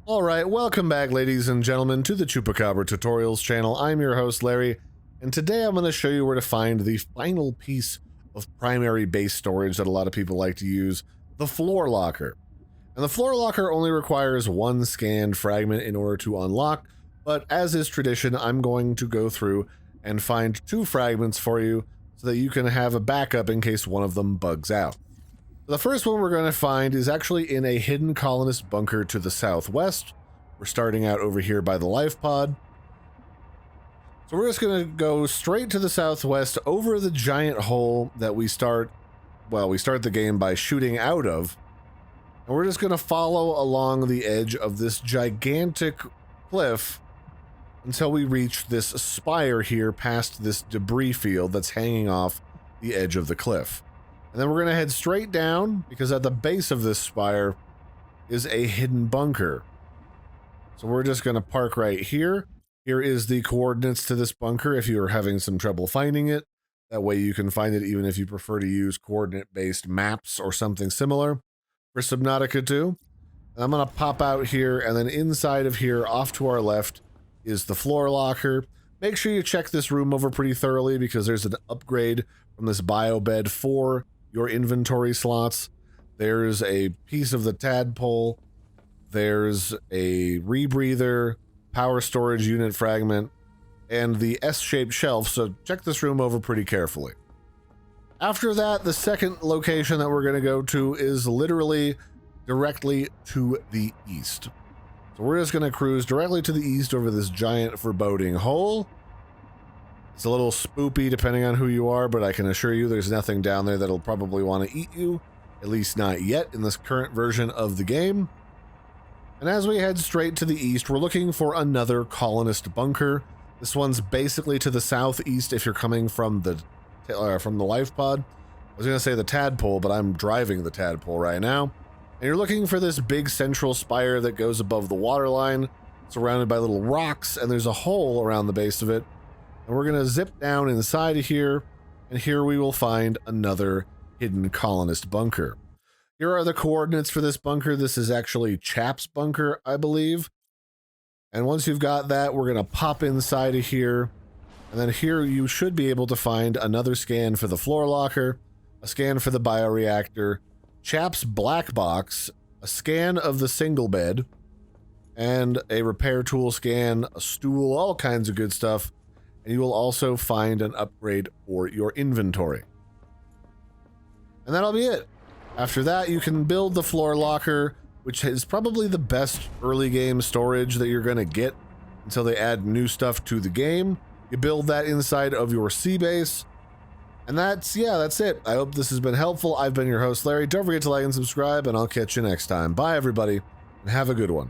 Alright, welcome back ladies and gentlemen to the Chupacabra Tutorials channel. I'm your host Larry, and today I'm going to show you where to find the final piece of primary base storage that a lot of people like to use, the floor locker. And the floor locker only requires one scanned fragment in order to unlock, but as is tradition, I'm going to go through and find two fragments for you so that you can have a backup in case one of them bugs out. The first one we're going to find is actually in a hidden colonist bunker to the southwest. We're starting out over here by the Lifepod. So we're just going to go straight to the southwest over the giant hole that we start the game by shooting out of. And we're just going to follow along the edge of this gigantic cliff until we reach this spire here past this debris field that's hanging off the edge of the cliff. And then we're going to head straight down, because at the base of this spire is a hidden bunker. So we're just going to park right here. Here is the coordinates to this bunker if you're having some trouble finding it. That way you can find it even if you prefer to use coordinate-based maps or something similar for Subnautica 2. And I'm going to pop out here, and then inside of here, off to our left, is the floor locker. Make sure you check this room over pretty thoroughly, because there's an upgrade from this bio bed for your inventory slots. There's a piece of the tadpole, there's a rebreather, power storage unit fragment, and the S-shaped shelf, so check this room over pretty carefully. After that, the second location that we're going to go to is literally directly to the east. So we're just going to cruise directly to the east over this giant foreboding hole. It's a little spoopy depending on who you are, but I can assure you there's nothing down there that'll probably want to eat you, at least not yet in this current version of the game. And as we head straight to the east, we're looking for another colonist bunker. This one's basically to the southeast if you're coming from the Lifepod. I was going to say the tadpole, but I'm driving the tadpole right now. And you're looking for this big central spire that goes above the waterline, surrounded by little rocks, and there's a hole around the base of it. And we're going to zip down inside of here, and here we will find another hidden colonist bunker. Here are the coordinates for this bunker. This is actually Chap's bunker, I believe. And once you've got that, we're going to pop inside of here. And then here you should be able to find another scan for the floor locker, a scan for the bioreactor, Chap's black box, a scan of the single bed, and a repair tool scan, a stool, all kinds of good stuff. And you will also find an upgrade for your inventory. And that'll be it. After that, you can build the floor locker, which is probably the best early game storage that you're going to get until they add new stuff to the game. You build that inside of your sea base. And that's it. I hope this has been helpful. I've been your host, Larry. Don't forget to like and subscribe, and I'll catch you next time. Bye, everybody, and have a good one.